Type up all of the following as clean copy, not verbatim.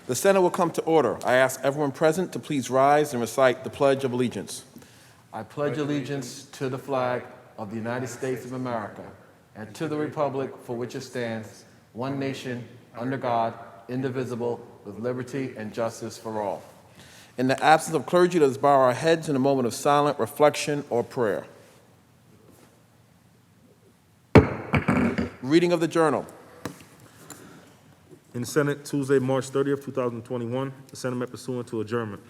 The Senate will come to order. I ask everyone present to please rise and recite the Pledge of Allegiance. I pledge allegiance to the flag of the United States of America and to the republic for which it stands, one nation, under God, indivisible, with liberty and justice for all. In the absence of clergy, let us bow our heads in a moment of silent reflection or prayer. Reading of the journal. In the Senate, Tuesday, March 30th, 2021, the Senate met pursuant to adjournment.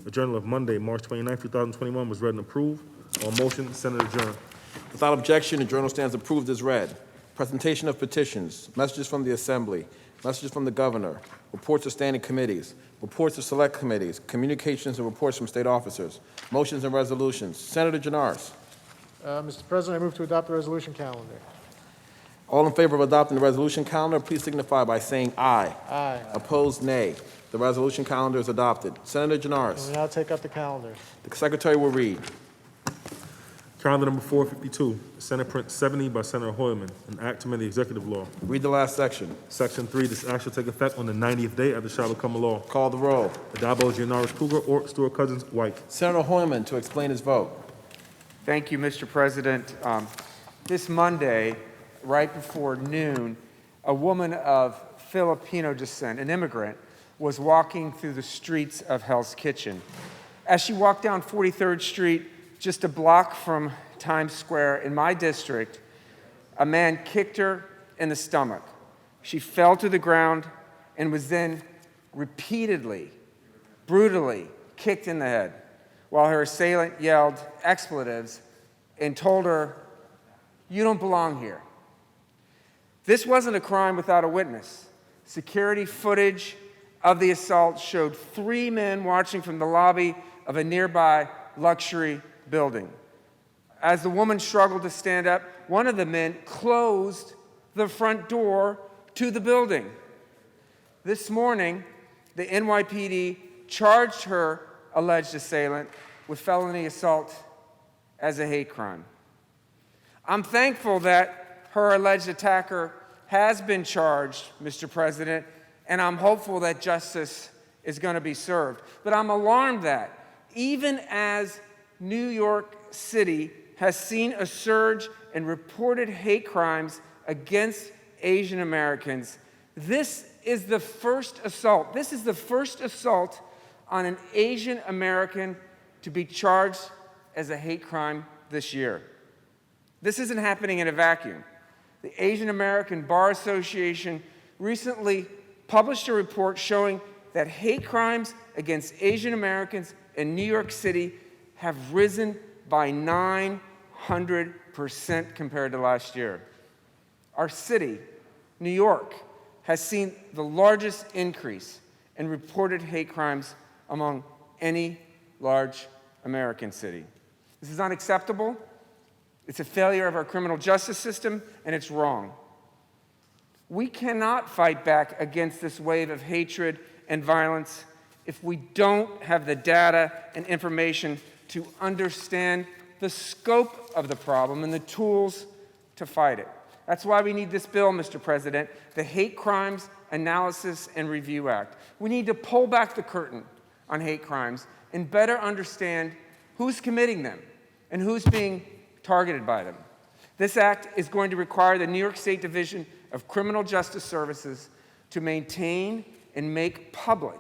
The journal of Monday, March 29th, 2021 was read and approved. On motion, the Senate adjourned. Without objection, the journal stands approved as read. Presentation of petitions, messages from the Assembly, messages from the Governor, reports of standing committees, reports of select committees, communications and reports from state officers, motions and resolutions. Senator Jannars. Mr. President, I move to adopt the resolution calendar. All in favor of adopting the resolution calendar, please signify by saying aye. Aye. Opposed, nay. The resolution calendar is adopted. Senator Jannars. We now take up the calendar. The Secretary will read. Calendar number 452, Senate Print 70 by Senator Hoylman, an act to amend the executive law. Read the last section. Section 3, this act shall take effect on the 90th day after shall become a law. Call the roll. Addabbo, Gianaris, Kruger, Ort, Stewart, Cousins, White. Senator Hoylman to explain his vote. Thank you, Mr. President. This Monday, right before noon, a woman of Filipino descent, an immigrant, was walking through the streets of Hell's Kitchen. As she walked down 43rd Street, just a block from Times Square in my district, a man kicked her in the stomach. She fell to the ground and was then repeatedly, brutally kicked in the head, while her assailant yelled expletives and told her, "You don't belong here." This wasn't a crime without a witness. Security footage of the assault showed 3 men watching from the lobby of a nearby luxury building. As the woman struggled to stand up, one of the men closed the front door to the building. This morning, the NYPD charged her alleged assailant with felony assault as a hate crime. I'm thankful that her alleged attacker has been charged, Mr. President, and I'm hopeful that justice is going to be served. But I'm alarmed that even as New York City has seen a surge in reported hate crimes against Asian Americans, this is the first assault. This is the first assault on an Asian American to be charged as a hate crime this year. This isn't happening in a vacuum. The Asian American Bar Association recently published a report showing that hate crimes against Asian Americans in New York City have risen by 900% compared to last year. Our city, New York, has seen the largest increase in reported hate crimes among any large American city. This is unacceptable. It's a failure of our criminal justice system, and it's wrong. We cannot fight back against this wave of hatred and violence if we don't have the data and information to understand the scope of the problem and the tools to fight it. That's why we need this bill, Mr. President, the Hate Crimes Analysis and Review Act. We need to pull back the curtain on hate crimes and better understand who's committing them and who's being targeted by them. This act is going to require the New York State Division of Criminal Justice Services to maintain and make public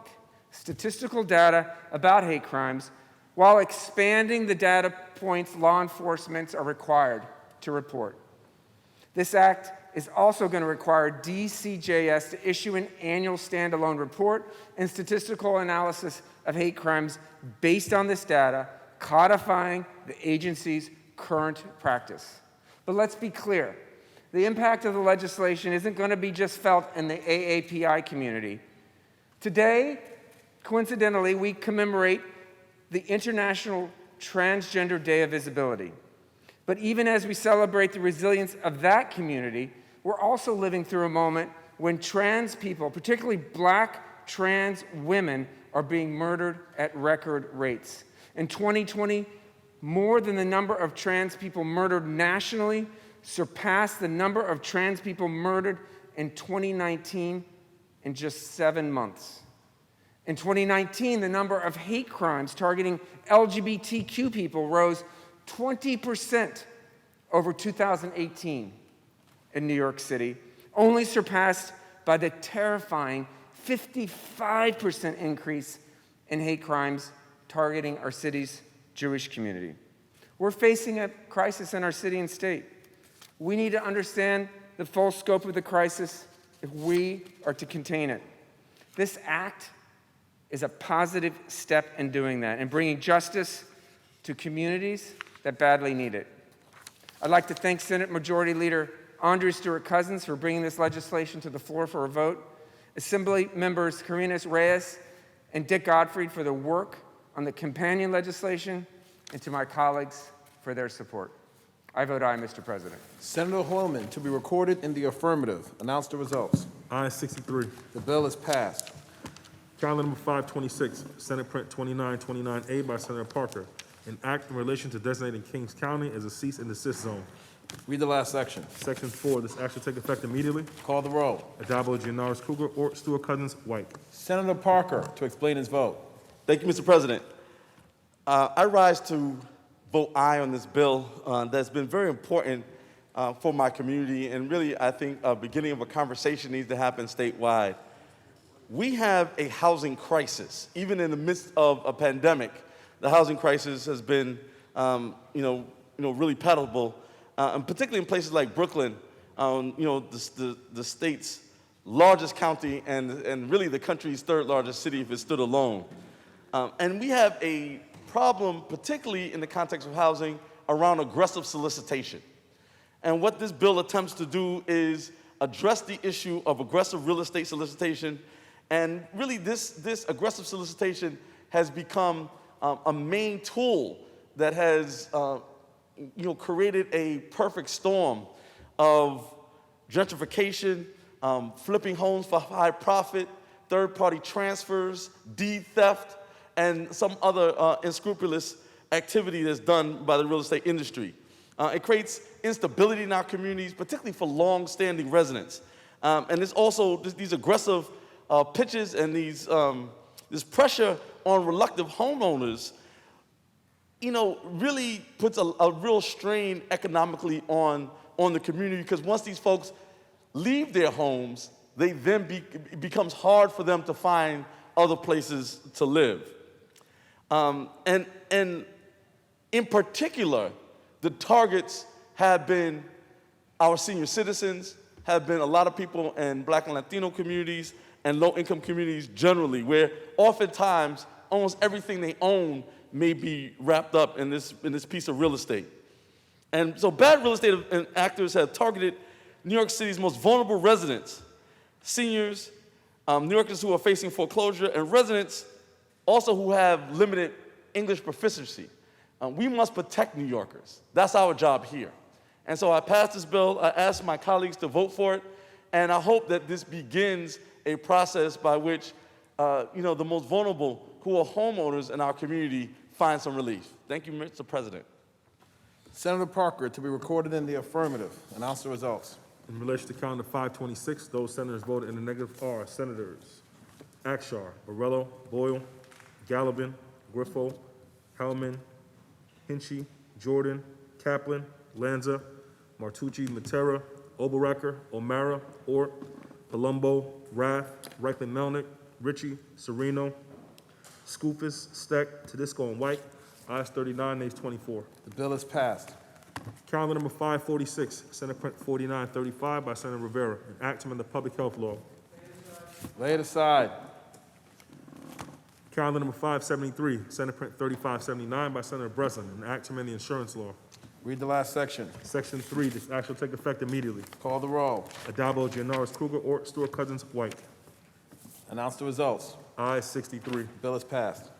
statistical data about hate crimes while expanding the data points law enforcement are required to report. This act is also going to require DCJS to issue an annual standalone report and statistical analysis of hate crimes based on this data, codifying the agency's current practice. But let's be clear, the impact of the legislation isn't going to be just felt in the AAPI community. Today, coincidentally, we commemorate the International Transgender Day of Visibility. But even as we celebrate the resilience of that community, we're also living through a moment when trans people, particularly Black trans women, are being murdered at record rates. In 2020, more than the number of trans people murdered nationally surpassed the number of trans people murdered in 2019 in just 7 months. In 2019, the number of hate crimes targeting LGBTQ people rose 20% over 2018 in New York City, only surpassed by the terrifying 55% increase in hate crimes targeting our city's Jewish community. We're facing a crisis in our city and state. We need to understand the full scope of the crisis if we are to contain it. This act is a positive step in doing that and bringing justice to communities that badly need it. I'd like to thank Senate Majority Leader Andrea Stewart-Cousins for bringing this legislation to the floor for a vote, Assembly members Karina Reyes and Dick Gottfried for their work on the companion legislation, and to my colleagues for their support. I vote aye, Mr. President. Senator Hoylman, to be recorded in the affirmative. Announce the results. Ayes 63. The bill is passed. Calendar number 526, Senate Print 2929A by Senator Parker, an act in relation to designating Kings County as a cease and desist zone. Read the last section. Section 4, this act shall take effect immediately. Call the roll. Addabbo, Gianaris, Kruger, Ort, Stewart-Cousins, White. Senator Parker to explain his vote. Thank you, Mr. President. I rise to vote aye on this bill that's been very important for my community, and really I think a beginning of a conversation needs to happen statewide. We have a housing crisis. Even in the midst of a pandemic, the housing crisis has been really palpable, and particularly in places like Brooklyn, the state's largest county and really the country's third largest city if it stood alone. And we have a problem, particularly in the context of housing, around aggressive solicitation. And what this bill attempts to do is address the issue of aggressive real estate solicitation. And really, this aggressive solicitation has become a main tool that has created a perfect storm of gentrification, flipping homes for high profit, third-party transfers, deed theft, and some other unscrupulous activity that's done by the real estate industry. It creates instability in our communities, particularly for long-standing residents. And it's also these aggressive pitches and this pressure on reluctant homeowners, really puts a real strain economically on the community, because once these folks leave their homes, it becomes hard for them to find other places to live. And in particular, the targets have been our senior citizens, have been a lot of people in Black and Latino communities and low-income communities generally, where oftentimes almost everything they own may be wrapped up in this piece of real estate. And so bad real estate actors have targeted New York City's most vulnerable residents, seniors, New Yorkers who are facing foreclosure, and residents also who have limited English proficiency. We must protect New Yorkers. That's our job here. And so I passed this bill. I asked my colleagues to vote for it, and I hope that this begins a process by which the most vulnerable who are homeowners in our community find some relief. Thank you, Mr. President. Senator Parker to be recorded in the affirmative. Announce the results. In relation to calendar 526, those senators voted in the negative are Senators Akshar, Borrello, Boyle, Gallivan, Griffo, Hellman, Hinchey, Jordan, Kaplan, Lanza, Martucci, Matera, Oberacker, O'Mara, Ort, Palumbo, Rath, Reichlin Melnick, Ritchie, Sereno, Skoufis, Steck, Tedisco, and White. Ayes 39, nays 24. The bill is passed. Calendar number 546, Senate Print 4935 by Senator Rivera, an act to amend the public health law. Lay it aside. Calendar number 573, Senate Print 3579 by Senator Bresson, an act to amend the insurance law. Read the last section. Section 3, this act shall take effect immediately. Call the roll. Addabbo, Gianaris, Kruger, Ort, Stewart-Cousins, White. Announce the results. Ayes 63. The bill is passed.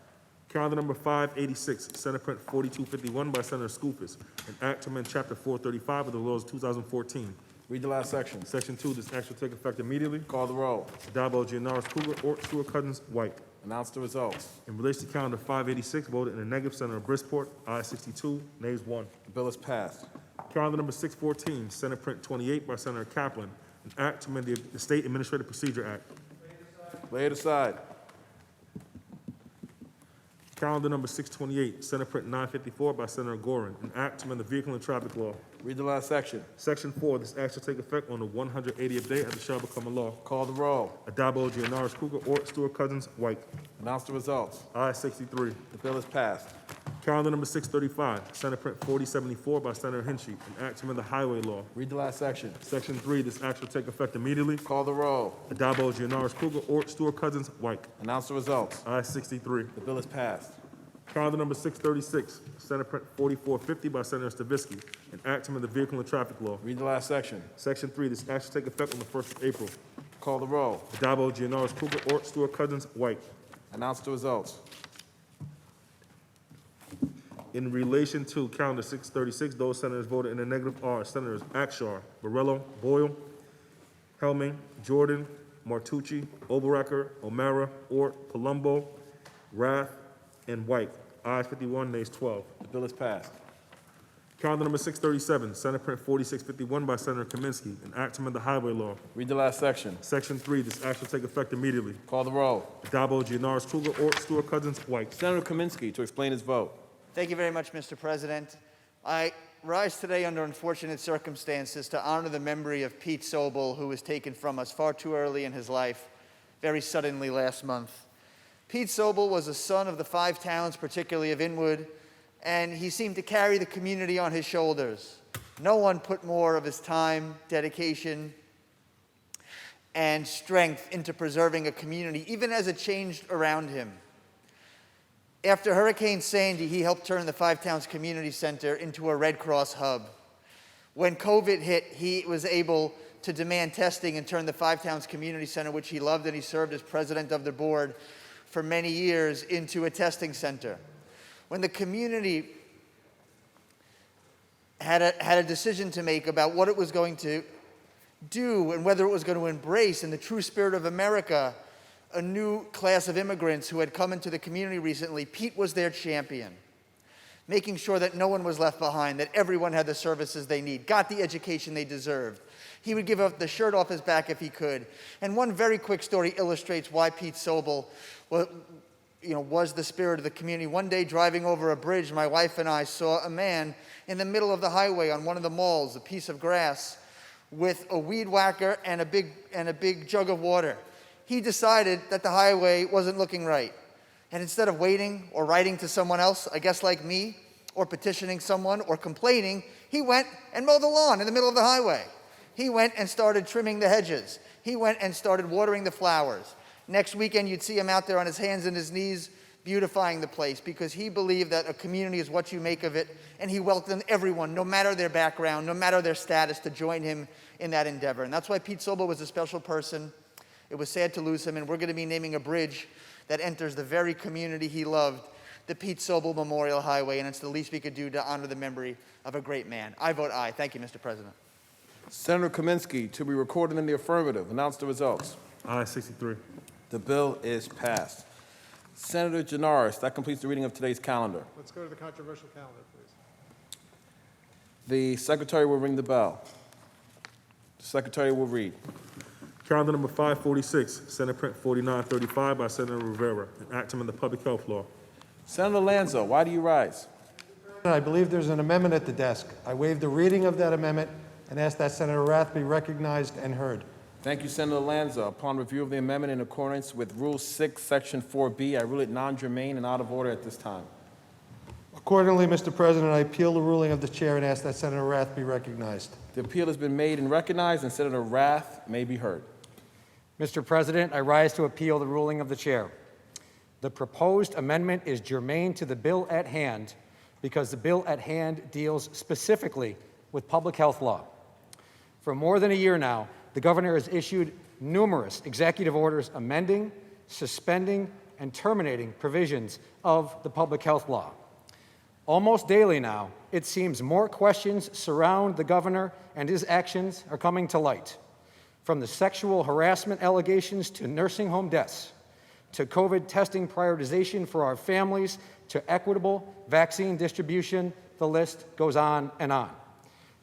Calendar number 586, Senate Print 4251 by Senator Skoufis, an act to amend Chapter 435 of the laws of 2014. Read the last section. Section 2, this act shall take effect immediately. Call the roll. Addabbo, Gianaris, Kruger, Ort, Stewart-Cousins, White. Announce the results. In relation to calendar 586, voted in the negative, Senator Brisport, ayes 62, nays 1. The bill is passed. Calendar number 614, Senate Print 28 by Senator Kaplan, an act to amend the State Administrative Procedure Act. Lay it aside. Calendar number 628, Senate Print 954 by Senator Gorin, an act to amend the Vehicle and Traffic Law. Read the last section. Section 4, this act shall take effect on the 180th day as it shall become a law. Call the roll. Adabo, Gianaris, Kruger, Ort, Stewart, Cousins, White. Announce the results. Ayes 63. The bill is passed. Calendar number 635, Senate Print 4074 by Senator Hinchey, an act to amend the Highway Law. Read the last section. Section 3, this act shall take effect immediately. Call the roll. Adabo, Gianaris, Kruger, Ort, Stewart, Cousins, White. Announce the results. Ayes 63. The bill is passed. Calendar number 636, Senate Print 4450 by Senator Stavisky, an act to amend the Vehicle and Traffic Law. Read the last section. Section 3, this act shall take effect on the 1st of April. Call the roll. Adabo, Gianaris, Kruger, Ort, Stewart, Cousins, White. Announce the results. In relation to Calendar 636, those senators voted in the negative are Senators Akshar, Borrello, Boyle, Helming, Jordan, Martucci, Oberacker, O'Mara, Ort, Palumbo, Rath, and White. Ayes 51, nays 12. The bill is passed. Calendar number 637, Senate Print 4651 by Senator Kaminsky, an act to amend the Highway Law. Read the last section. Section 3, this act shall take effect immediately. Call the roll. Adabo, Gianaris, Kruger, Ort, Stewart, Cousins, White. Senator Kaminsky to explain his vote. Thank you very much, Mr. President. I rise today under unfortunate circumstances to honor the memory of Pete Sobel, who was taken from us far too early in his life, very suddenly last month. Pete Sobel was a son of the five towns, particularly of Inwood, and he seemed to carry the community on his shoulders. No one put more of his time, dedication, and strength into preserving a community, even as it changed around him. After Hurricane Sandy, he helped turn the Five Towns Community Center into a Red Cross hub. When COVID hit, he was able to demand testing and turn the Five Towns Community Center, which he loved and he served as president of the board for many years, into a testing center. When the community had a decision to make about what it was going to do and whether it was going to embrace, in the true spirit of America, a new class of immigrants who had come into the community recently, Pete was their champion, making sure that no one was left behind, that everyone had the services they need, got the education they deserved. He would give up the shirt off his back if he could. And one very quick story illustrates why Pete Sobel was the spirit of the community. One day, driving over a bridge, my wife and I saw a man in the middle of the highway on one of the malls, a piece of grass, with a weed whacker and a big jug of water. He decided that the highway wasn't looking right. And instead of waiting or writing to someone else, I guess like me, or petitioning someone or complaining, he went and mowed the lawn in the middle of the highway. He went and started trimming the hedges. He went and started watering the flowers. Next weekend, you'd see him out there on his hands and his knees beautifying the place, because he believed that a community is what you make of it, and he welcomed everyone, no matter their background, no matter their status, to join him in that endeavor. And that's why Pete Sobel was a special person. It was sad to lose him, and we're going to be naming a bridge that enters the very community he loved, the Pete Sobel Memorial Highway, and it's the least we could do to honor the memory of a great man. I vote aye. Thank you, Mr. President. Senator Kaminsky to be recorded in the affirmative. Announce the results. Ayes 63. The bill is passed. Senator Gianaris, that completes the reading of today's calendar. Let's go to the controversial calendar, please. The secretary will ring the bell. The secretary will read. Calendar number 546, Senate Print 4935 by Senator Rivera, an act to amend the Public Health Law. Senator Lanza, why do you rise? I believe there's an amendment at the desk. I waive the reading of that amendment and ask that Senator Rath be recognized and heard. Thank you, Senator Lanza. Upon review of the amendment in accordance with Rule 6, Section 4B, I rule it non-germane and out of order at this time. Accordingly, Mr. President, I appeal the ruling of the chair and ask that Senator Rath be recognized. The appeal has been made and recognized, and Senator Rath may be heard. Mr. President, I rise to appeal the ruling of the chair. The proposed amendment is germane to the bill at hand because the bill at hand deals specifically with public health law. For more than a year now, the governor has issued numerous executive orders amending, suspending, and terminating provisions of the public health law. Almost daily now, it seems more questions surround the governor and his actions are coming to light. From the sexual harassment allegations to nursing home deaths, to COVID testing prioritization for our families, to equitable vaccine distribution, the list goes on and on.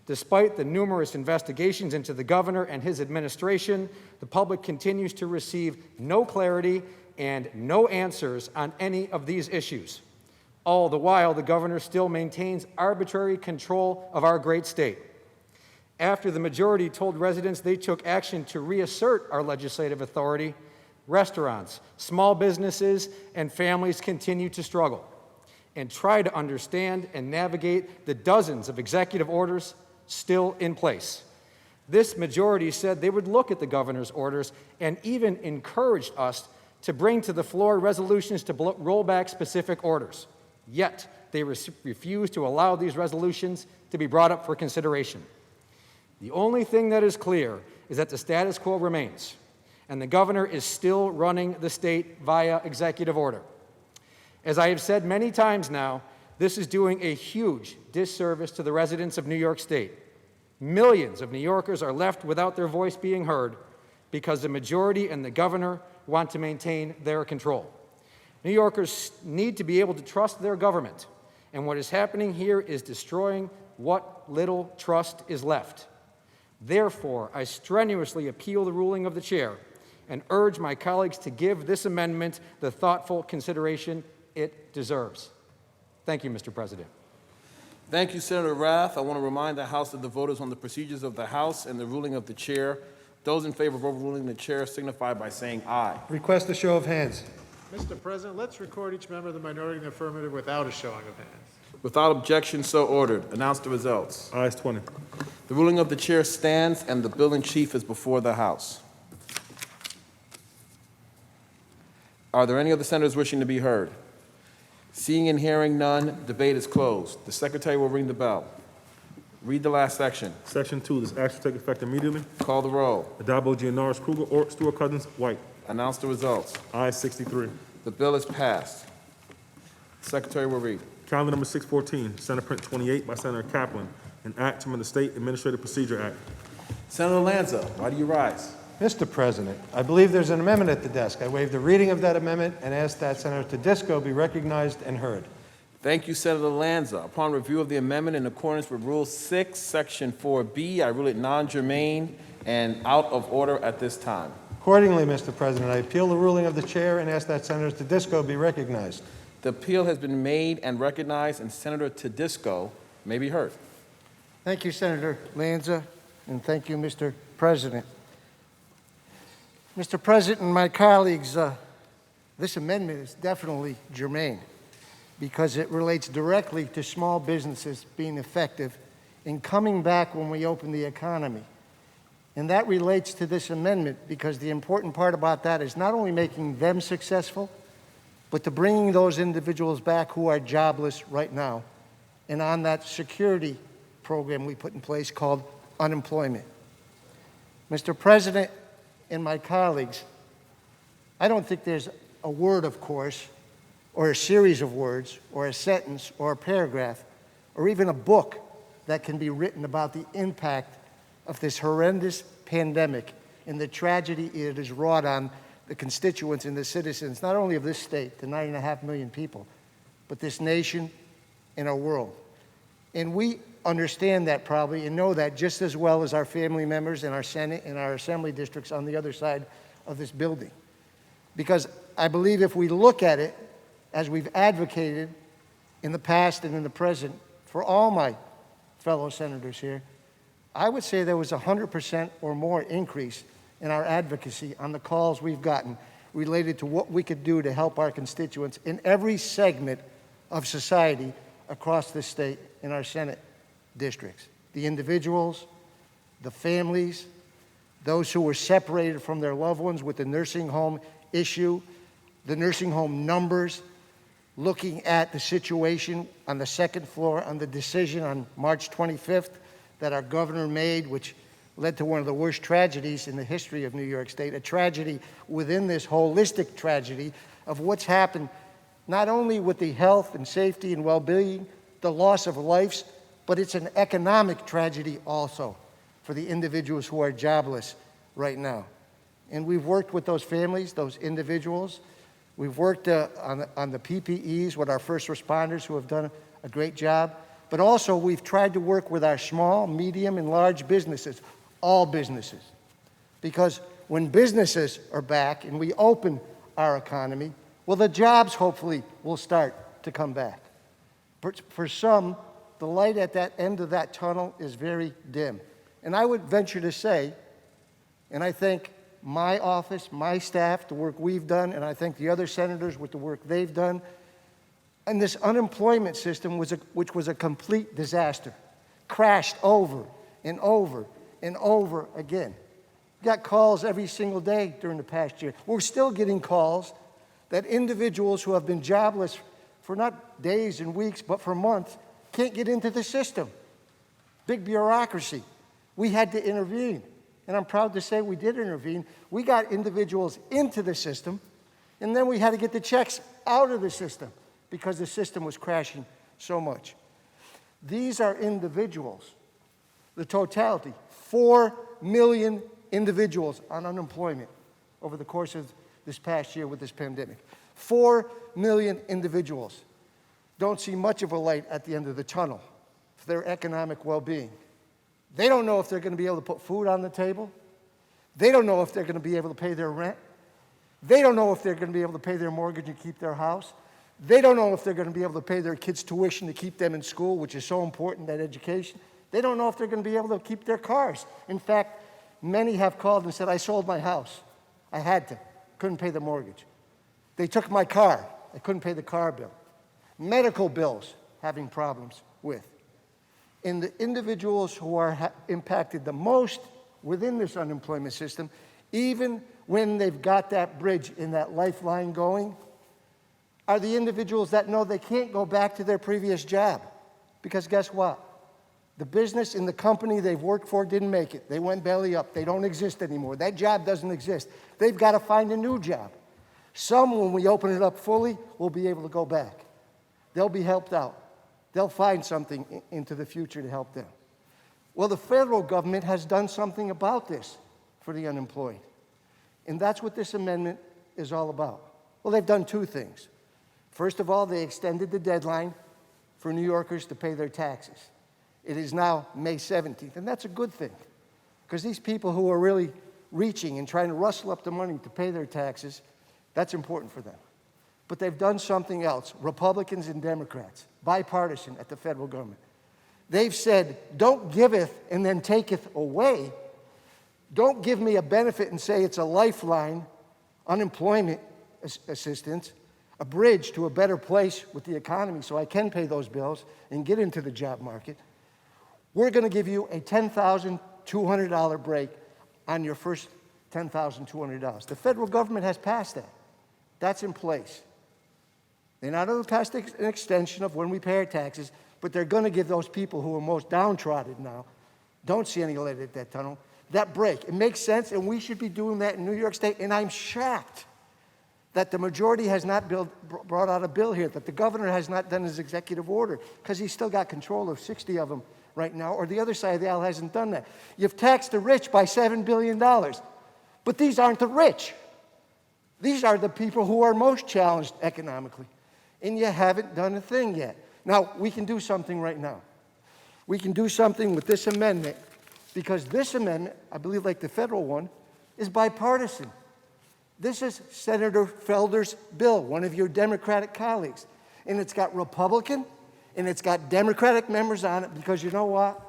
Despite the numerous investigations into the governor and his administration, the public continues to receive no clarity and no answers on any of these issues. All the while, the governor still maintains arbitrary control of our great state. After the majority told residents they took action to reassert our legislative authority, restaurants, small businesses, and families continue to struggle and try to understand and navigate the dozens of executive orders still in place. This majority said they would look at the governor's orders and even encouraged us to bring to the floor resolutions to roll back specific orders. Yet, they refused to allow these resolutions to be brought up for consideration. The only thing that is clear is that the status quo remains, and the governor is still running the state via executive order. As I have said many times now, this is doing a huge disservice to the residents of New York State. Millions of New Yorkers are left without their voice being heard because the majority and the governor want to maintain their control. New Yorkers need to be able to trust their government, and what is happening here is destroying what little trust is left. Therefore, I strenuously appeal the ruling of the chair and urge my colleagues to give this amendment the thoughtful consideration it deserves. Thank you, Mr. President. Thank you, Senator Rath. I want to remind the House of the voters on the procedures of the House and the ruling of the chair. Those in favor of overruling the chair signify by saying aye. Request a show of hands. Mr. President, let's record each member of the minority in the affirmative without a showing of hands. Without objection, so ordered. Announce the results. Ayes 20. The ruling of the chair stands, and the bill in chief is before the House. Are there any other senators wishing to be heard? Seeing and hearing none, debate is closed. The secretary will ring the bell. Read the last section. Section 2, this action will take effect immediately. Call the roll. Adabo, Gianaris, Kruger, Ort, Stewart, Cousins, White. Announce the results. Ayes 63. The bill is passed. The secretary will read. Calendar number 614, Senate Print 28 by Senator Kaplan, an act from the State Administrative Procedure Act. Senator Lanza, why do you rise? Mr. President, I believe there's an amendment at the desk. I waive the reading of that amendment and ask that Senator Tedisco be recognized and heard. Thank you, Senator Lanza. Upon review of the amendment in accordance with Rule 6, Section 4B, I rule it non-germane and out of order at this time. Accordingly, Mr. President, I appeal the ruling of the chair and ask that Senator Tedisco be recognized. The appeal has been made and recognized, and Senator Tedisco may be heard. Thank you, Senator Lanza, and thank you, Mr. President. Mr. President and my colleagues, this amendment is definitely germane because it relates directly to small businesses being effective in coming back when we open the economy. And that relates to this amendment because the important part about that is not only making them successful, but to bringing those individuals back who are jobless right now and on that security program we put in place called unemployment. Mr. President and my colleagues, I don't think there's a word, of course, or a series of words, or a sentence, or a paragraph, or even a book that can be written about the impact of this horrendous pandemic and the tragedy it has wrought on the constituents and the citizens, not only of this state, the 9.5 million people, but this nation and our world. And we understand that probably and know that just as well as our family members in our Senate and our assembly districts on the other side of this building. Because I believe if we look at it as we've advocated in the past and in the present for all my fellow senators here, I would say there was 100% or more increase in our advocacy on the calls we've gotten related to what we could do to help our constituents in every segment of society across this state in our Senate districts. The individuals, the families, those who were separated from their loved ones with the nursing home issue, the nursing home numbers, looking at the situation on the second floor on the decision on March 25th that our governor made, which led to one of the worst tragedies in the history of New York State, a tragedy within this holistic tragedy of what's happened not only with the health and safety and well-being, the loss of lives, but it's an economic tragedy also for the individuals who are jobless right now. And we've worked with those families, those individuals. We've worked on the PPEs with our first responders who have done a great job. But also we've tried to work with our small, medium, and large businesses, all businesses. Because when businesses are back and we open our economy, well, the jobs hopefully will start to come back. For some, the light at that end of that tunnel is very dim. And I would venture to say, and I thank my office, my staff, the work we've done, and I thank the other senators with the work they've done, and this unemployment system, which was a complete disaster, crashed over and over and over again. We got calls every single day during the past year. We're still getting calls that individuals who have been jobless for not days and weeks, but for months, can't get into the system. Big bureaucracy. We had to intervene, and I'm proud to say we did intervene. We got individuals into the system, and then we had to get the checks out of the system because the system was crashing so much. These are individuals, the totality, 4 million individuals on unemployment over the course of this past year with this pandemic. 4 million individuals don't see much of a light at the end of the tunnel for their economic well-being. They don't know if they're going to be able to put food on the table. They don't know if they're going to be able to pay their rent. They don't know if they're going to be able to pay their mortgage and keep their house. They don't know if they're going to be able to pay their kids' tuition to keep them in school, which is so important, that education. They don't know if they're going to be able to keep their cars. In fact, many have called and said, I sold my house. I had to. Couldn't pay the mortgage. They took my car. I couldn't pay the car bill. Medical bills, having problems with. And the individuals who are impacted the most within this unemployment system, even when they've got that bridge and that lifeline going, are the individuals that know they can't go back to their previous job. Because guess what? The business and the company they've worked for didn't make it. They went belly up. They don't exist anymore. That job doesn't exist. They've got to find a new job. Some, when we open it up fully, will be able to go back. They'll be helped out. They'll find something into the future to help them. Well, the federal government has done something about this for the unemployed. And that's what this amendment is all about. Well, they've done two things. First of all, they extended the deadline for New Yorkers to pay their taxes. It is now May 17th, and that's a good thing, because these people who are really reaching and trying to rustle up the money to pay their taxes, that's important for them. But they've done something else, Republicans and Democrats, bipartisan at the federal government. They've said, don't giveth and then taketh away. Don't give me a benefit and say it's a lifeline, unemployment assistance, a bridge to a better place with the economy so I can pay those bills and get into the job market. We're going to give you a $10,200 break on your first $10,200. The federal government has passed that. That's in place. They not only passed an extension of when we pay our taxes, but they're going to give those people who are most downtrodden now, don't see any light at that tunnel, that break. It makes sense, and we should be doing that in New York State, and I'm shocked that the majority has not brought out a bill here, that the governor has not done his executive order, because he's still got control of 60 of them right now, or the other side of the aisle hasn't done that. You've taxed the rich by $7 billion, but these aren't the rich. These are the people who are most challenged economically, and you haven't done a thing yet. Now, we can do something right now. We can do something with this amendment, because this amendment, I believe like the federal one, is bipartisan. This is Senator Felder's bill, one of your Democratic colleagues. And it's got Republican and it's got Democratic members on it, because you know what?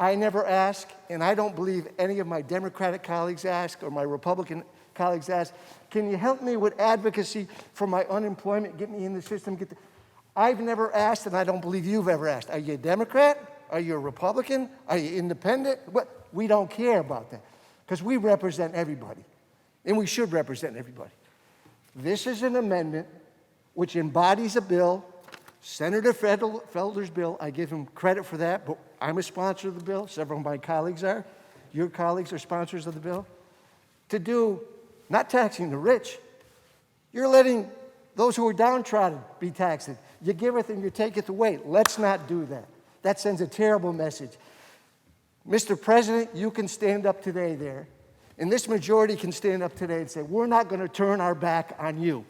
I never ask, and I don't believe any of my Democratic colleagues ask or my Republican colleagues ask, can you help me with advocacy for my unemployment, get me in the system? I've never asked, and I don't believe you've ever asked. Are you a Democrat? Are you a Republican? Are you independent? We don't care about that, because we represent everybody. And we should represent everybody. This is an amendment which embodies a bill, Senator Felder's bill. I give him credit for that, but I'm a sponsor of the bill. Several of my colleagues are. Your colleagues are sponsors of the bill. To do, not taxing the rich, you're letting those who are downtrodden be taxed. You giveth and you taketh away. Let's not do that. That sends a terrible message. Mr. President, you can stand up today there. And this majority can stand up today and say, we're not going to turn our back on you.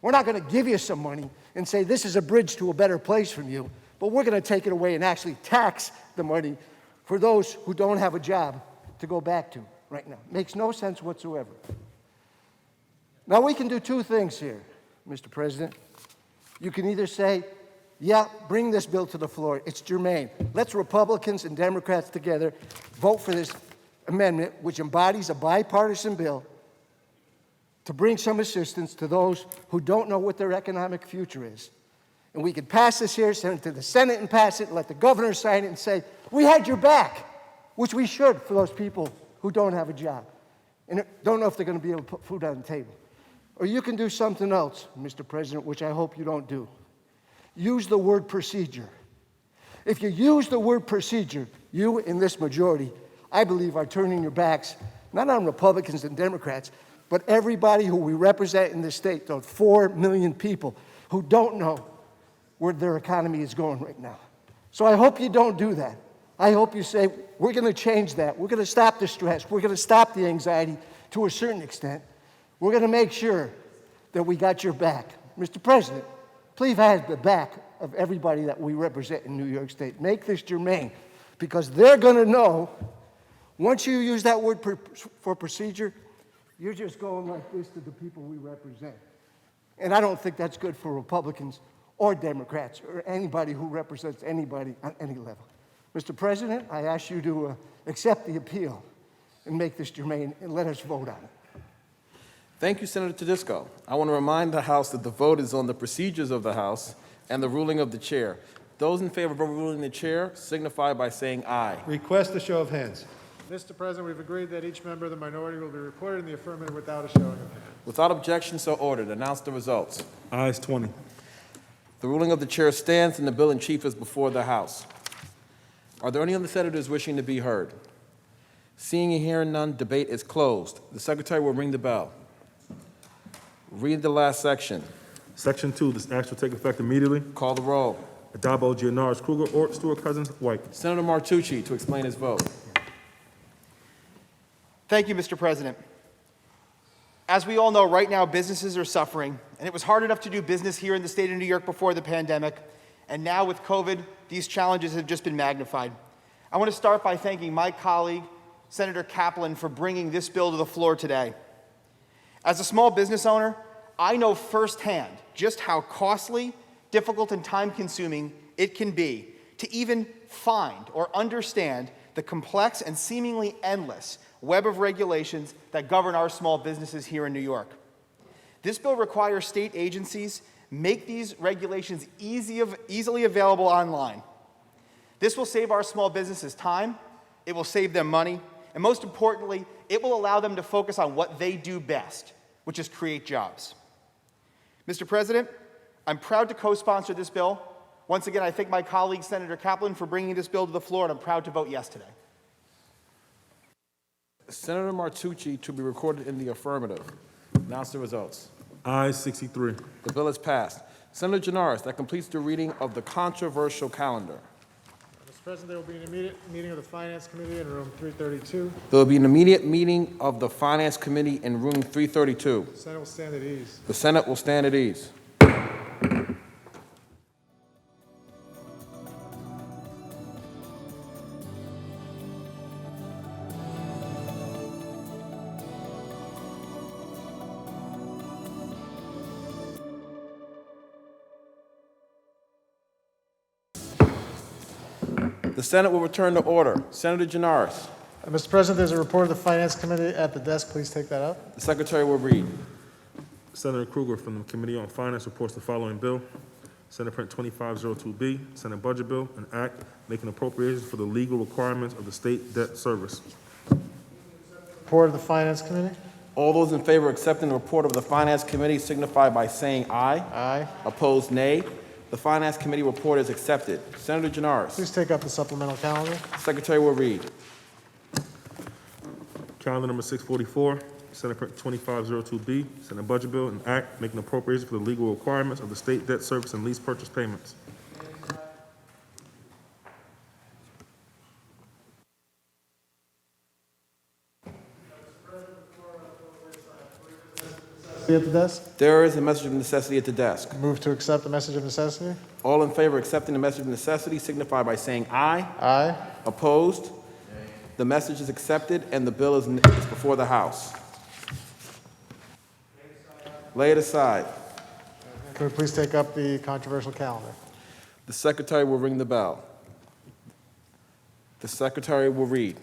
We're not going to give you some money and say this is a bridge to a better place from you, but we're going to take it away and actually tax the money for those who don't have a job to go back to right now. Makes no sense whatsoever. Now, we can do two things here, Mr. President. You can either say, yeah, bring this bill to the floor. It's germane. Let's Republicans and Democrats together vote for this amendment, which embodies a bipartisan bill to bring some assistance to those who don't know what their economic future is. And we could pass this here, send it to the Senate and pass it, and let the governor sign it and say, we had your back, which we should for those people who don't have a job and don't know if they're going to be able to put food on the table. Or you can do something else, Mr. President, which I hope you don't do. Use the word procedure. If you use the word procedure, you in this majority, I believe, are turning your backs, not on Republicans and Democrats, but everybody who we represent in this state, those 4 million people who don't know where their economy is going right now. So I hope you don't do that. I hope you say, we're going to change that. We're going to stop the stress. We're going to stop the anxiety to a certain extent. We're going to make sure that we got your back. Mr. President, please have the back of everybody that we represent in New York State. Make this germane, because they're going to know, once you use that word for procedure, you're just going like this to the people we represent. And I don't think that's good for Republicans or Democrats or anybody who represents anybody on any level. Mr. President, I ask you to accept the appeal and make this germane and let us vote on it. Thank you, Senator Tedisco. I want to remind the House that the vote is on the procedures of the House and the ruling of the chair. Those in favor of overruling the chair signify by saying aye. Request a show of hands. Mr. President, we've agreed that each member of the minority will be reported in the affirmative without a showing of hands. Without objection, so ordered. Announce the results. Ayes 20. The ruling of the chair stands and the bill in chief is before the House. Are there any other senators wishing to be heard? Seeing and hearing none, debate is closed. The secretary will ring the bell. Read the last section. Section 2, this act will take effect immediately. Call the roll. Adabo, Gianaris, Kruger, Ort, Stewart, Cousins, White. Senator Martucci to explain his vote. Thank you, Mr. President. As we all know, right now businesses are suffering, and it was hard enough to do business here in the state of New York before the pandemic, and now with COVID, these challenges have just been magnified. I want to start by thanking my colleague, Senator Kaplan, for bringing this bill to the floor today. As a small business owner, I know firsthand just how costly, difficult, and time-consuming it can be to even find or understand the complex and seemingly endless web of regulations that govern our small businesses here in New York. This bill requires state agencies make these regulations easily available online. This will save our small businesses time, it will save them money, and most importantly, it will allow them to focus on what they do best, which is create jobs. Mr. President, I'm proud to co-sponsor this bill. Once again, I thank my colleague, Senator Kaplan, for bringing this bill to the floor, and I'm proud to vote yes today. Senator Martucci to be recorded in the affirmative. Announce the results. Ayes 63. The bill is passed. Senator Gianaris, that completes the reading of the controversial calendar. Mr. President, there will be an immediate meeting of the Finance Committee in room 332. There will be an immediate meeting of the Finance Committee in room 332. The Senate will stand at ease. The Senate will stand at ease. The Senate will return to order. Senator Gianaris. Mr. President, there's a report of the Finance Committee at the desk. Please take that up. The Secretary will read. Senator Kruger from the Committee on Finance reports the following bill. Senate Print 2502B, Senate Budget Bill, an act making appropriations for the legal requirements of the State Debt Service. Report of the Finance Committee. All those in favor of accepting the report of the Finance Committee signify by saying aye. Aye. Opposed, nay. The Finance Committee report is accepted. Senator Gianaris. Please take up the supplemental calendar. Secretary will read. Calendar number 644, Senate Print 2502B, Senate Budget Bill, an act making appropriations for the legal requirements of the State Debt Service and lease purchase payments. At the desk. There is a message of necessity at the desk. Move to accept the message of necessity. All in favor of accepting the message of necessity signify by saying aye. Aye. Opposed? The message is accepted and the bill is before the House. Lay it aside. Can we please take up the controversial calendar? The secretary will ring the bell. The secretary will read.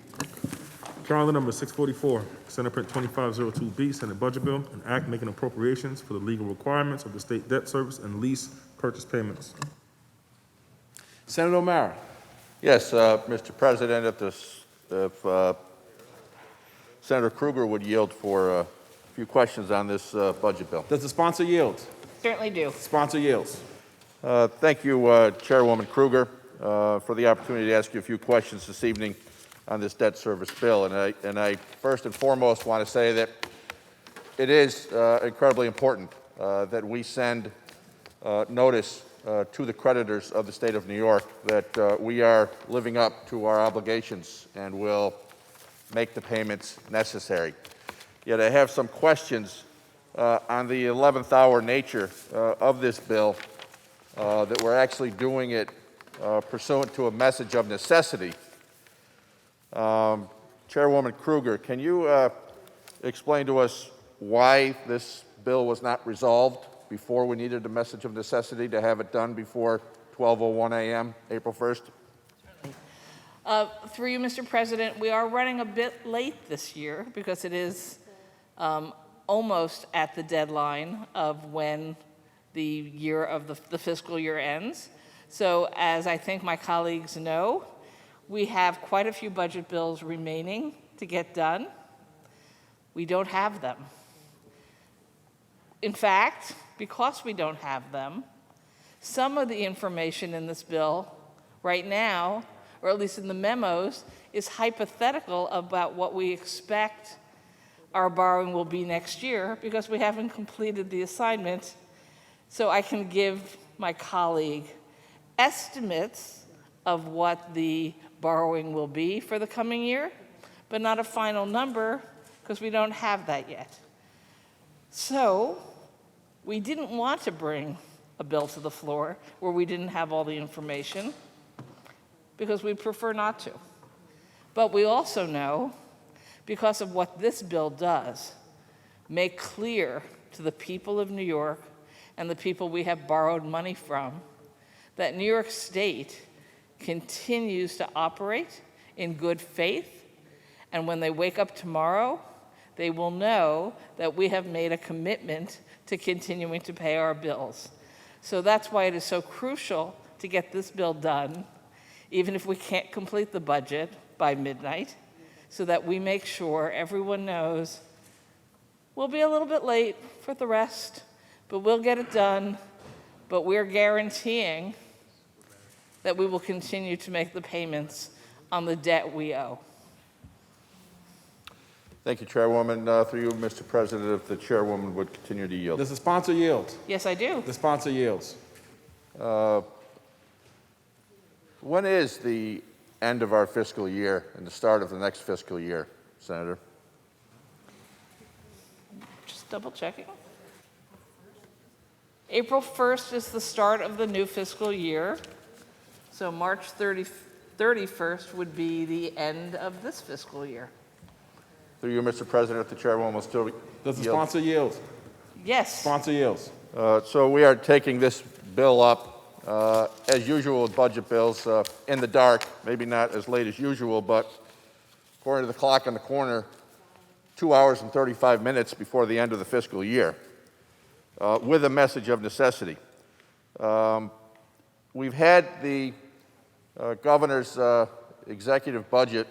Calendar number 644, Senate Print 2502B, Senate Budget Bill, an act making appropriations for the legal requirements of the state debt service and lease purchase payments. Senator O'Mara. Yes, Mr. President, if Senator Kruger would yield for a few questions on this budget bill. Does the sponsor yield? Certainly do. Sponsor yields. Thank you, Chairwoman Kruger, for the opportunity to ask you a few questions this evening on this debt service bill. And I first and foremost want to say that it is incredibly important that we send notice to the creditors of the state of New York that we are living up to our obligations and will make the payments necessary. Yet I have some questions on the 11th hour nature of this bill, that we're actually doing it pursuant to a message of necessity. Chairwoman Kruger, can you explain to us why this bill was not resolved before we needed a message of necessity to have it done before 12:01 a.m., April 1st? Through you, Mr. President, we are running a bit late this year because it is almost at the deadline of when the year of the fiscal year ends. So as I think my colleagues know, we have quite a few budget bills remaining to get done. We don't have them. In fact, because we don't have them, some of the information in this bill right now, or at least in the memos, is hypothetical about what we expect our borrowing will be next year because we haven't completed the assignment. So I can give my colleague estimates of what the borrowing will be for the coming year, but not a final number because we don't have that yet. So we didn't want to bring a bill to the floor where we didn't have all the information because we prefer not to. But we also know, because of what this bill does, make clear to the people of New York and the people we have borrowed money from that New York State continues to operate in good faith, and when they wake up tomorrow, they will know that we have made a commitment to continuing to pay our bills. So that's why it is so crucial to get this bill done, even if we can't complete the budget by midnight, so that we make sure everyone knows we'll be a little bit late for the rest, but we'll get it done, but we're guaranteeing that we will continue to make the payments on the debt we owe. Thank you, Chairwoman. Through you, Mr. President, if the Chairwoman would continue to yield. Does the sponsor yield? Yes, I do. The sponsor yields. When is the end of our fiscal year and the start of the next fiscal year, Senator? Just double checking. April 1st is the start of the new fiscal year. So March 31st would be the end of this fiscal year. Through you, Mr. President, if the Chairwoman will still Does the yield. sponsor yield? Yes. Sponsor yields. So we are taking this bill up, as usual with budget bills, in the dark, maybe not as late as usual, but according to the clock on the corner, 2 hours and 35 minutes before the end of the fiscal year, with a message of necessity. We've had the governor's executive budget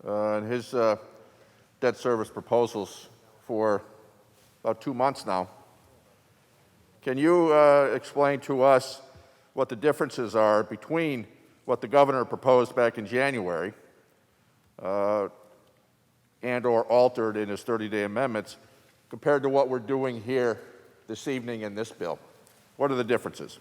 and his debt service proposals for about 2 months now. Can you explain to us what the differences are between what the governor proposed back in January and or altered in his 30-day amendments compared to what we're doing here this evening in this bill? What are the differences?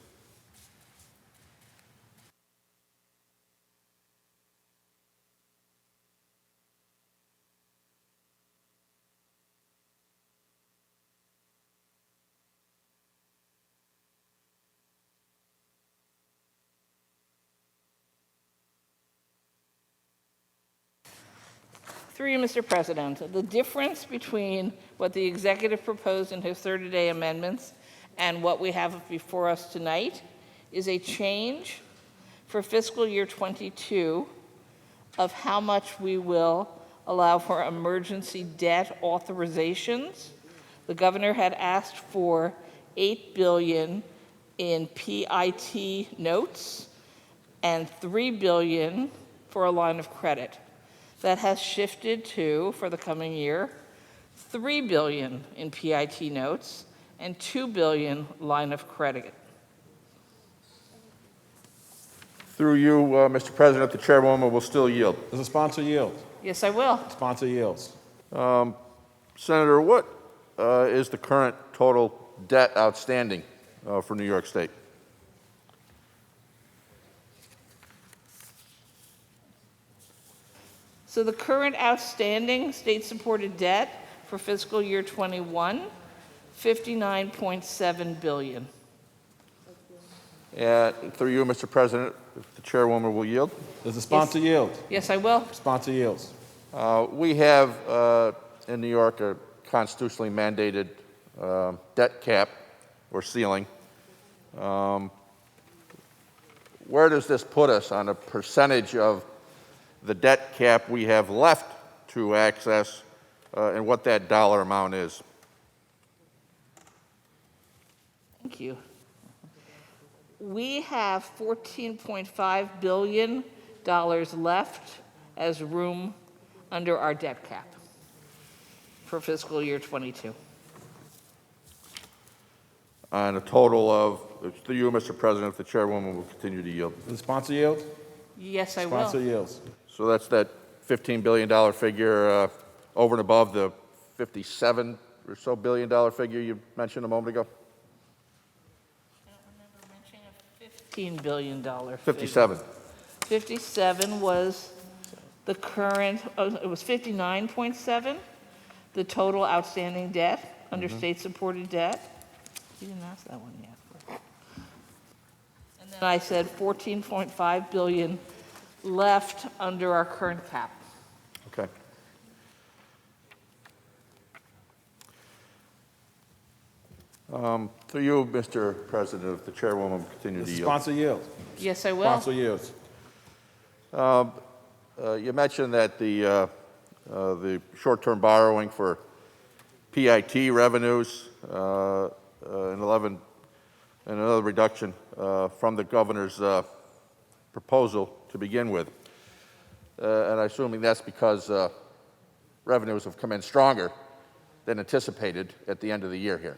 Through you, Mr. President, the difference between what the executive proposed in his 30-day amendments and what we have before us tonight is a change for fiscal year 22 of how much we will allow for emergency debt authorizations. The governor had asked for $8 billion in PIT notes and $3 billion for a line of credit. That has shifted to, for the coming year, $3 billion in PIT notes and $2 billion line of credit. Through you, Mr. President, the chairwoman will still yield. Does the sponsor yield? Yes, I will. Sponsor yields. Senator, what is the current total debt outstanding for New York State? So the current outstanding state-supported debt for fiscal year 21, $59.7 billion. Through you, Mr. President, if the chairwoman will yield. Does the sponsor yield? Yes, I will. Sponsor yields. We have in New York a constitutionally mandated debt cap or ceiling. Where does this put us on a percentage of the debt cap we have left to access and what that dollar amount is? Thank you. We have $14.5 billion left as room under our debt cap for fiscal year 22. On a total of, through you, Mr. President, if the chairwoman will continue to yield. Does the sponsor yield? Yes, I will. Sponsor yields. So that's that $15 billion figure over and above the $57 or so billion figure you mentioned a moment ago? I don't remember mentioning a $15 billion figure. 57. 57 was the current, it was 59.7, the total outstanding debt under state-supported debt. You didn't ask that one yet. And then I said 14.5 billion left under our current cap. Okay. Through you, Mr. President, if the chairwoman will continue Does to the yield. sponsor yield? Yes, I will. Sponsor yields. You mentioned that the short-term borrowing for PIT revenues and another reduction from the governor's proposal to begin with. And I'm assuming that's because revenues have come in stronger than anticipated at the end of the year here.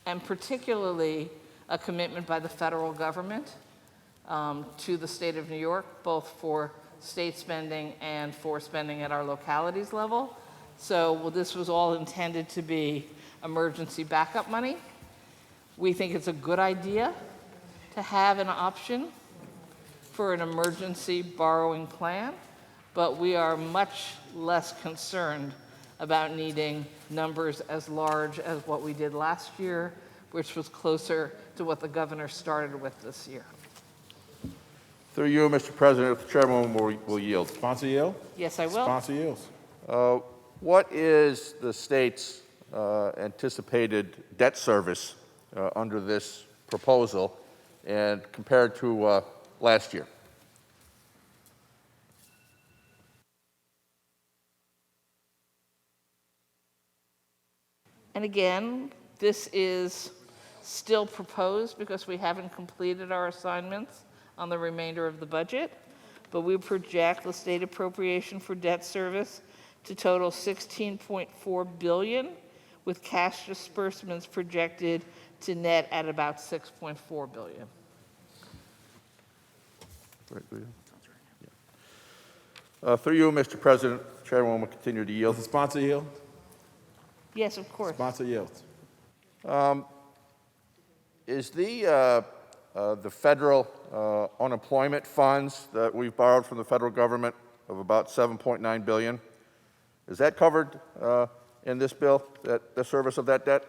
And particularly a commitment by the federal government to the state of New York, both for state spending and for spending at our localities level. So this was all intended to be emergency backup money. We think it's a good idea to have an option for an emergency borrowing plan, but we are much less concerned about needing numbers as large as what we did last year, which was closer to what the governor started with this year. Through you, Mr. President, if the chairwoman will yield. Sponsor yield? Yes, I will. Sponsor yields. What is the state's anticipated debt service under this proposal and compared to last year? And again, this is still proposed because we haven't completed our assignments on the remainder of the budget, but we project the state appropriation for debt service to total $16.4 billion, with cash disbursements projected to net at about $6.4 billion. Through you, Mr. President, the chairwoman will continue to yield. Does the sponsor yield? Yes, of course. Sponsor yields. Is the federal unemployment funds that we've borrowed from the federal government of about $7.9 billion, is that covered in this bill, the service of that debt?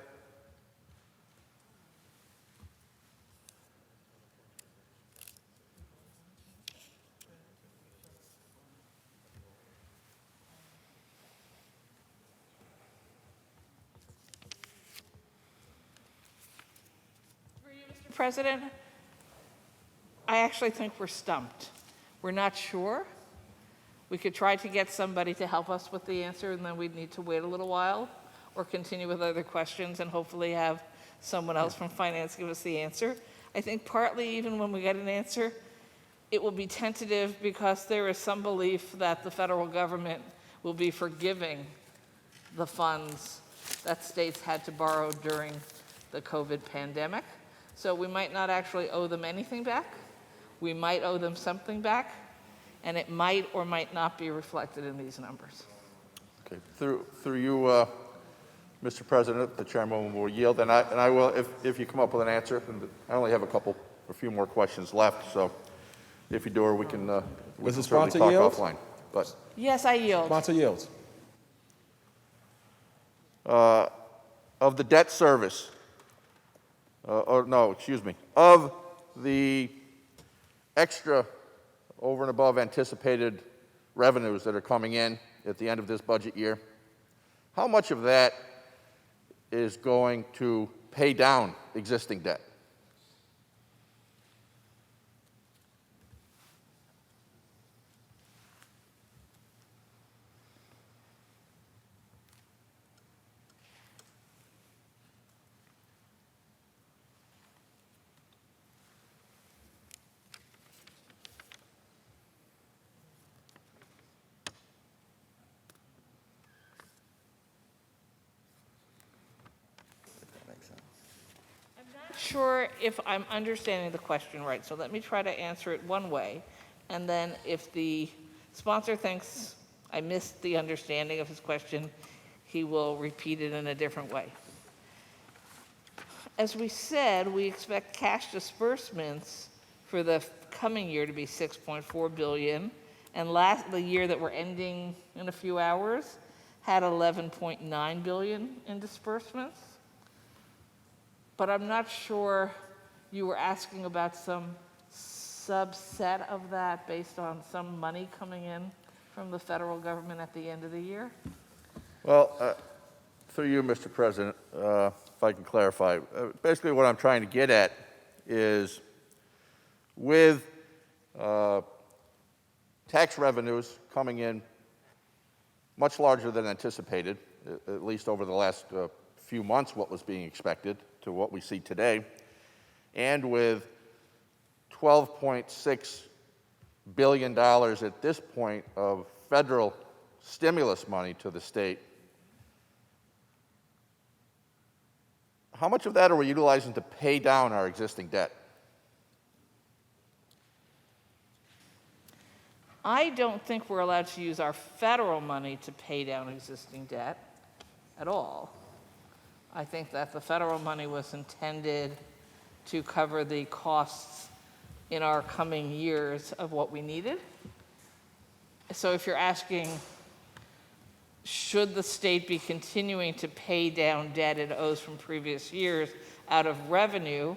President, I actually think we're stumped. We're not sure. We could try to get somebody to help us with the answer, and then we'd need to wait a little while, or continue with other questions and hopefully have someone else from finance give us the answer. I think partly, even when we get an answer, it will be tentative because there is some belief that the federal government will be forgiving the funds that states had to borrow during the COVID pandemic. So we might not actually owe them anything back. We might owe them something back, and it might or might not be reflected in these numbers. Okay, through you, Mr. President, the chairman will yield, and I will, if you come up with an answer, and I only have a few more questions left, so if you do, or we can Does the certainly sponsor talk yield? offline. But Yes, I yield. Sponsor yields. of the debt service, of the extra over and above anticipated revenues that are coming in at the end of this budget year, how much of that is going to pay down existing debt? Sure if I'm understanding the question right, so let me try to answer it one way, and then if the sponsor thinks I missed the understanding of his question, he will repeat it in a different way. As we said, we expect cash disbursements for the coming year to be $6.4 billion, and the year that we're ending in a few hours had $11.9 billion in disbursements. But I'm not sure you were asking about some subset of that based on some money coming in from the federal government at the end of the year? Well, through you, Mr. President, if I can clarify, basically what I'm trying to get at is with tax revenues coming in much larger than anticipated, at least over the last few months what was being expected to what we see today, and with $12.6 billion at this point of federal stimulus money to the state, how much of that are we utilizing to pay down our existing debt? I don't think we're allowed to use our federal money to pay down existing debt at all. I think that the federal money was intended to cover the costs in our coming years of what we needed. So if you're asking, should the state be continuing to pay down debt it owes from previous years out of revenue,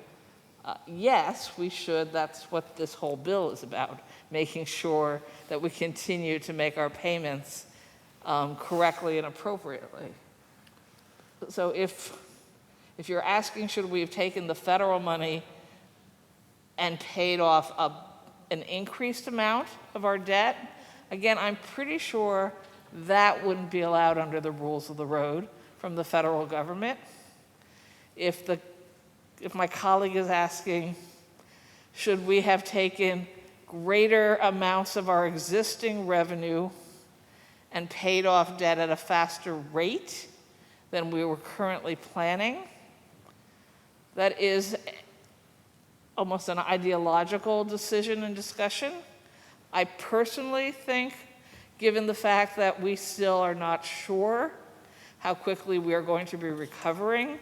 yes, we should. That's what this whole bill is about, making sure that we continue to make our payments correctly and appropriately. So if you're asking, should we have taken the federal money and paid off an increased amount of our debt, again, I'm pretty sure that wouldn't be allowed under the rules of the road from the federal government. If my colleague is asking, should we have taken greater amounts of our existing revenue and paid off debt at a faster rate than we were currently planning, that is almost an ideological decision and discussion. I personally think, given the fact that we still are not sure how quickly we are going to be recovering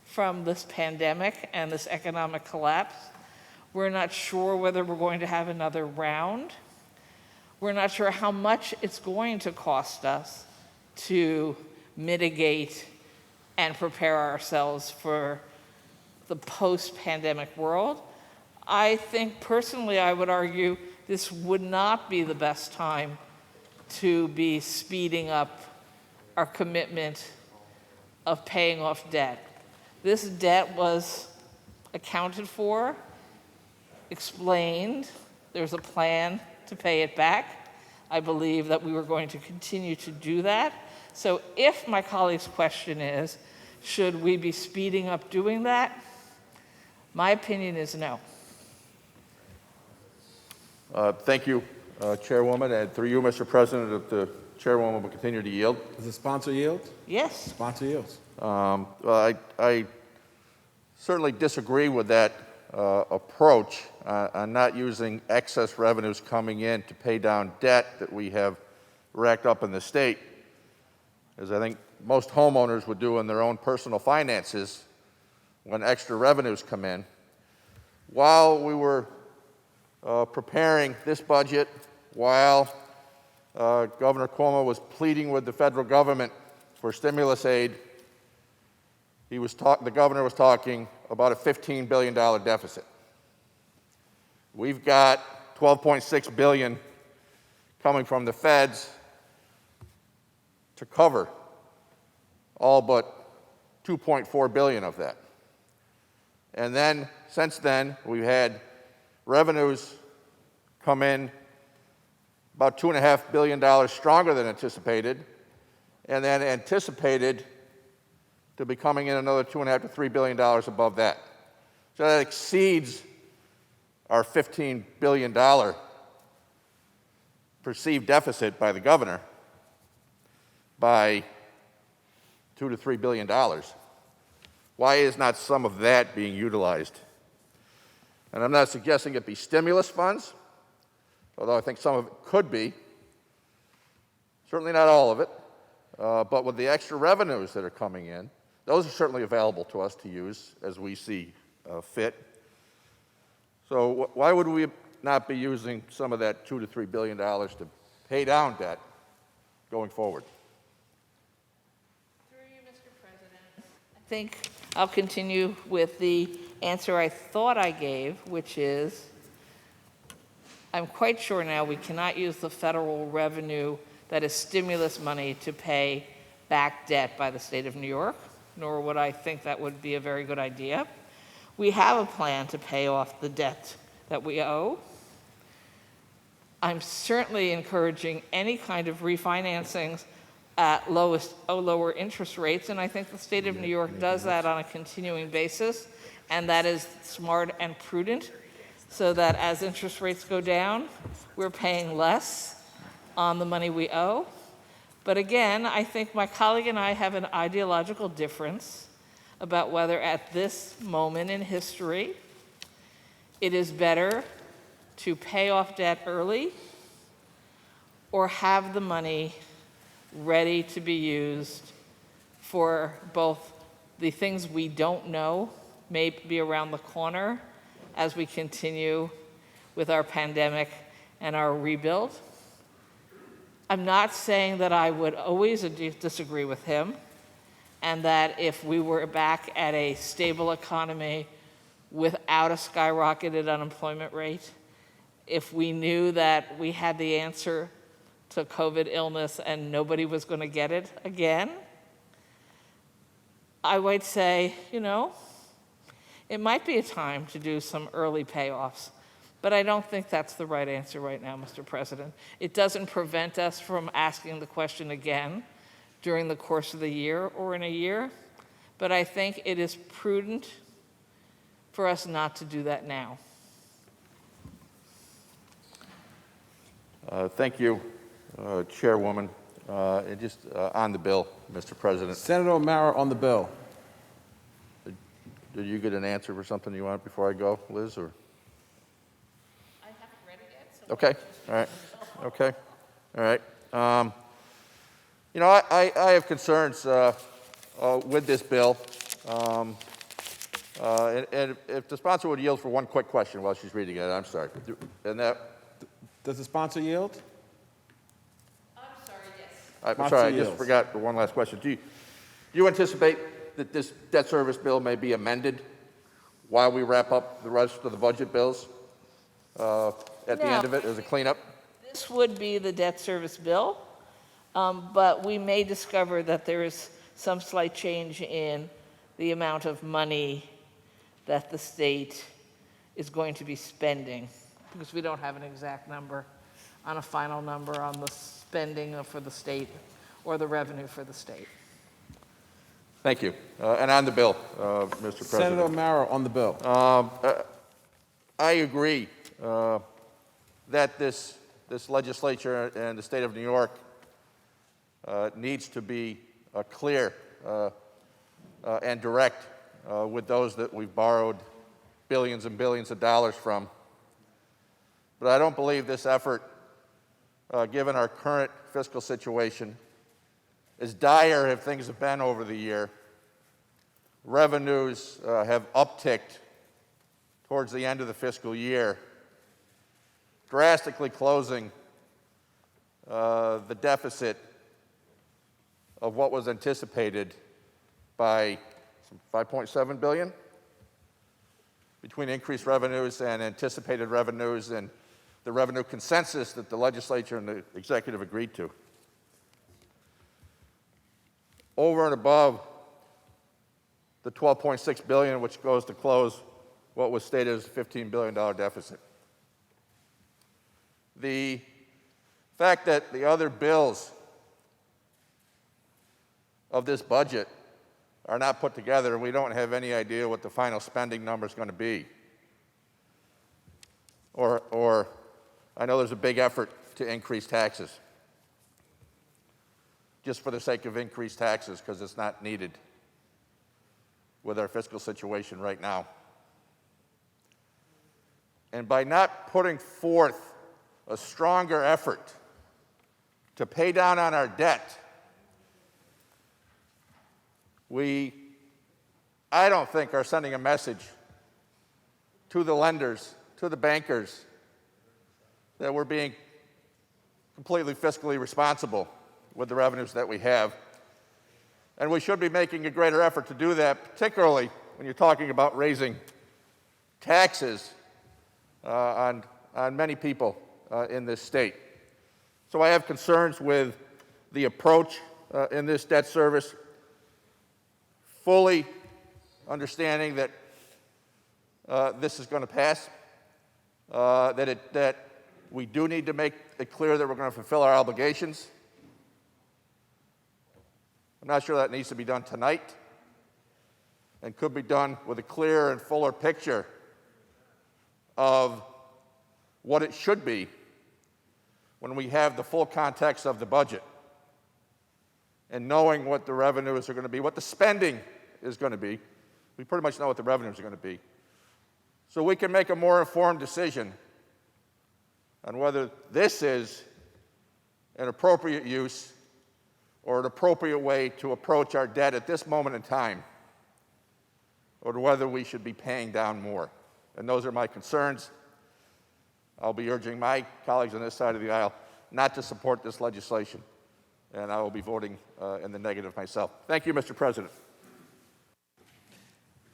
from this pandemic and this economic collapse, we're not sure whether we're going to have another round. We're not sure how much it's going to cost us to mitigate and prepare ourselves for the post-pandemic world. I think personally, I would argue this would not be the best time to be speeding up our commitment of paying off debt. This debt was accounted for, explained. There's a plan to pay it back. I believe that we were going to continue to do that. So if my colleague's question is, should we be speeding up doing that? My opinion is no. Thank you, Chairwoman, and through you, Mr. President, if the Chairwoman will continue to yield. Does the sponsor yield? Yes. Sponsor yields. Well, I certainly disagree with that approach on not using excess revenues coming in to pay down debt that we have racked up in the state, as I think most homeowners would do in their own personal finances when extra revenues come in. While we were preparing this budget, while Governor Cuomo was pleading with the federal government for stimulus aid, the governor was talking about a $15 billion deficit. We've got $12.6 billion coming from the feds to cover all but $2.4 billion of that. And then, since then, we've had revenues come in about $2.5 billion stronger than anticipated, and then anticipated to be coming in another $2.5 to $3 billion above that. So that exceeds our $15 billion perceived deficit by the governor by $2 to $3 billion. Why is not some of that being utilized? And I'm not suggesting it be stimulus funds, although I think some of it could be. Certainly not all of it. But with the extra revenues that are coming in, those are certainly available to us to use as we see fit. So why would we not be using some of that $2 to $3 billion to pay down debt going forward? Through you, Mr. President, I think I'll continue with the answer I thought I gave, which is I'm quite sure now we cannot use the federal revenue that is stimulus money to pay back debt by the state of New York, nor would I think that would be a very good idea. We have a plan to pay off the debt that we owe. I'm certainly encouraging any kind of refinancings at lower interest rates, and I think the state of New York does that on a continuing basis, and that is smart and prudent, so that as interest rates go down, we're paying less on the money we owe. But again, I think my colleague and I have an ideological difference about whether at this moment in history it is better to pay off debt early or have the money ready to be used for both the things we don't know may be around the corner as we continue with our pandemic and our rebuild. I'm not saying that I would always disagree with him, and that if we were back at a stable economy without a skyrocketed unemployment rate, if we knew that we had the answer to COVID illness and nobody was going to get it again, I would say, it might be a time to do some early payoffs. But I don't think that's the right answer right now, Mr. President. It doesn't prevent us from asking the question again during the course of the year or in a year, but I think it is prudent for us not to do that now. Thank you, Chairwoman. And just on the bill, Mr. President. Senator O'Mara on the bill. Did you get an answer for something you want before I go, Liz? Or? I haven't read it yet. So Okay. All right. Okay. All right. I have concerns with this bill. And if the sponsor would yield for one quick question while she's reading it, I'm sorry. And that. Does the sponsor yield? I'm sorry, yes. I'm Sponsor sorry, I just yields. forgot one last question. Do you anticipate that this debt service bill may be amended while we wrap up the rest of the budget bills at the end of it as a cleanup? This would be the debt service bill, but we may discover that there is some slight change in the amount of money that the state is going to be spending, because we don't have an exact number on a final number on the spending for the state or the revenue for the state. Thank you. And on the bill, Mr. President. Senator O'Mara on the bill. I agree that this legislature and the state of New York needs to be clear and direct with those that we've borrowed billions and billions of dollars from. But I don't believe this effort, given our current fiscal situation, as dire as things have been over the year. Revenues have upticked towards the end of the fiscal year, drastically closing the deficit of what was anticipated by some $5.7 billion between increased revenues and anticipated revenues and the revenue consensus that the legislature and the executive agreed to. Over and above the $12.6 billion, which goes to close what was stated as a $15 billion deficit. The fact that the other bills of this budget are not put together and we don't have any idea what the final spending number is going to be. Or I know there's a big effort to increase taxes, just for the sake of increased taxes, because it's not needed with our fiscal situation right now. And by not putting forth a stronger effort to pay down on our debt, I don't think are sending a message to the lenders, to the bankers, that we're being completely fiscally responsible with the revenues that we have. And we should be making a greater effort to do that, particularly when you're talking about raising taxes on many people in this state. So I have concerns with the approach in this debt service, fully understanding that this is going to pass, that we do need to make it clear that we're going to fulfill our obligations. I'm not sure that needs to be done tonight, and could be done with a clearer and fuller picture of what it should be when we have the full context of the budget and knowing what the revenues are going to be, what the spending is going to be. We pretty much know what the revenues are going to be. So we can make a more informed decision on whether this is an appropriate use or an appropriate way to approach our debt at this moment in time, or whether we should be paying down more. And those are my concerns. I'll be urging my colleagues on this side of the aisle not to support this legislation, and I will be voting in the negative myself. Thank you, Mr. President.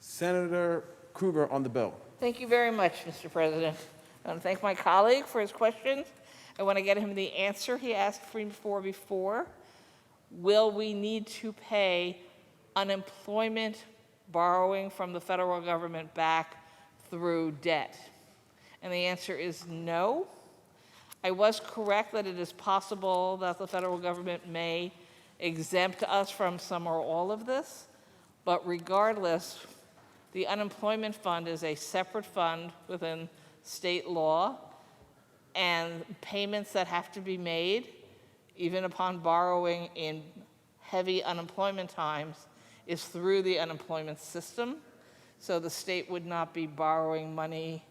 Senator Krueger on the bill. Thank you very much, Mr. President. I want to thank my colleague for his questions. I want to get him the answer he asked for before. Will we need to pay unemployment borrowing from the federal government back through debt? And the answer is no. I was correct that it is possible that the federal government may exempt us from some or all of this, but regardless, the unemployment fund is a separate fund within state law, and payments that have to be made, even upon borrowing in heavy unemployment times, is through the unemployment system. So the state would not be borrowing money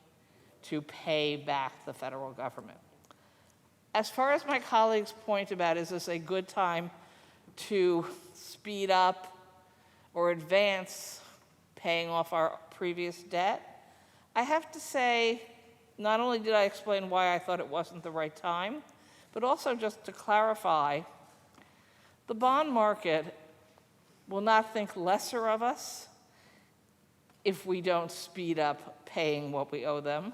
to pay back the federal government. As far as my colleague's point about is this a good time to speed up or advance paying off our previous debt, I have to say, not only did I explain why I thought it wasn't the right time, but also just to clarify, the bond market will not think lesser of us if we don't speed up paying what we owe them.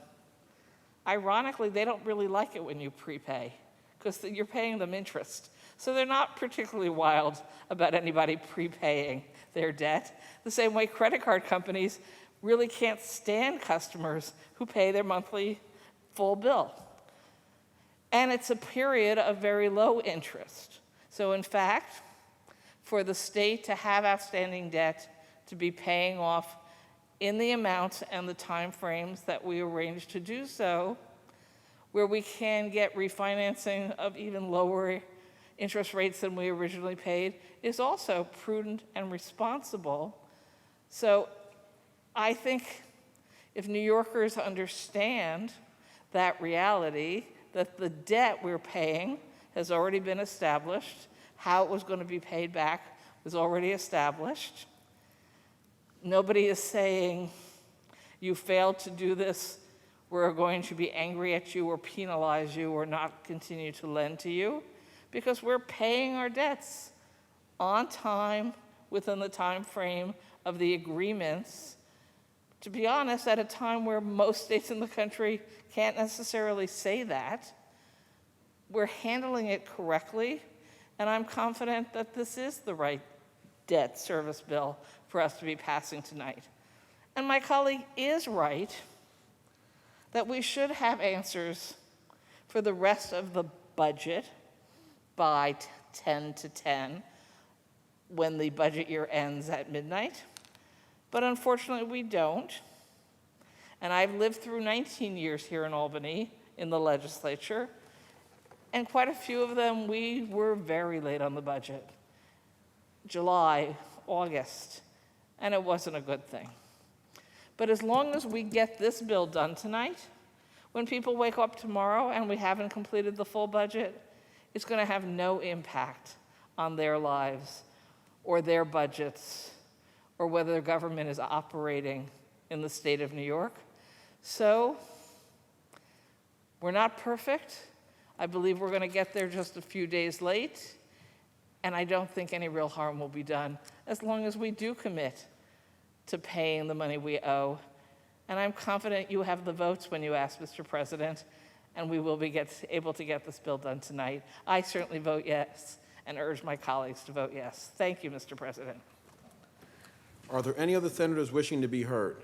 Ironically, they don't really like it when you prepay because you're paying them interest. So they're not particularly wild about anybody prepaying their debt. The same way credit card companies really can't stand customers who pay their monthly full bill. And it's a period of very low interest. So in fact, for the state to have outstanding debt to be paying off in the amounts and the time frames that we arranged to do so, where we can get refinancing of even lower interest rates than we originally paid, is also prudent and responsible. So I think if New Yorkers understand that reality, that the debt we're paying has already been established, how it was going to be paid back was already established. Nobody is saying, you failed to do this, we're going to be angry at you or penalize you or not continue to lend to you, because we're paying our debts on time within the time frame of the agreements. To be honest, at a time where most states in the country can't necessarily say that, we're handling it correctly, and I'm confident that this is the right debt service bill for us to be passing tonight. And my colleague is right that we should have answers for the rest of the budget by 10 to 10 when the budget year ends at midnight. But unfortunately, we don't. And I've lived through 19 years here in Albany in the legislature, and quite a few of them we were very late on the budget. July, August, and it wasn't a good thing. But as long as we get this bill done tonight, when people wake up tomorrow and we haven't completed the full budget, it's going to have no impact on their lives or their budgets or whether the government is operating in the state of New York. So we're not perfect. I believe we're going to get there just a few days late, and I don't think any real harm will be done as long as we do commit to paying the money we owe. And I'm confident you have the votes when you ask, Mr. President, and we will be able to get this bill done tonight. I certainly vote yes and urge my colleagues to vote yes. Thank you, Mr. President. Are there any other senators wishing to be heard?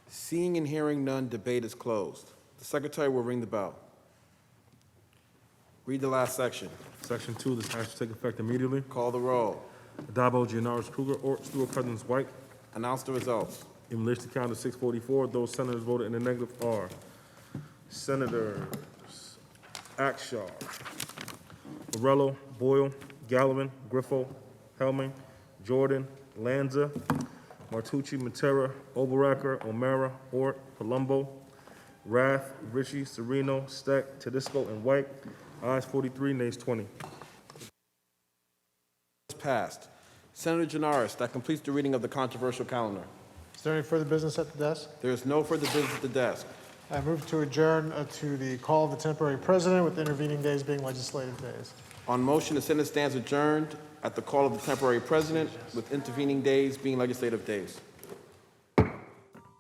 Seeing and hearing none, debate is closed. The secretary will ring the bell. Read the last section. Section 2, this act shall take effect immediately. Call the roll. Addabbo, Gianaris, Kruger, Ort, Stewart, Cousins, White. Announce the results. In relation to calendar 644, those senators voted in the negative are Senators Akshar, Borrello, Boyle, Gallivan, Griffo, Hellman, Jordan, Lanza, Martucci, Matera, Oberacker, O'Mara, Ort, Palumbo, Rath, Ritchie, Sereno, Steck, Tedisco, and White. Ayes 43, nays 20. Passed. Senator Gianaris, that completes the reading of the controversial calendar. Is there any further business at the desk? There is no further business at the desk. I move to adjourn to the call of the temporary president, with intervening days being legislative days. On motion, the Senate stands adjourned at the call of the temporary president, with intervening days being legislative days.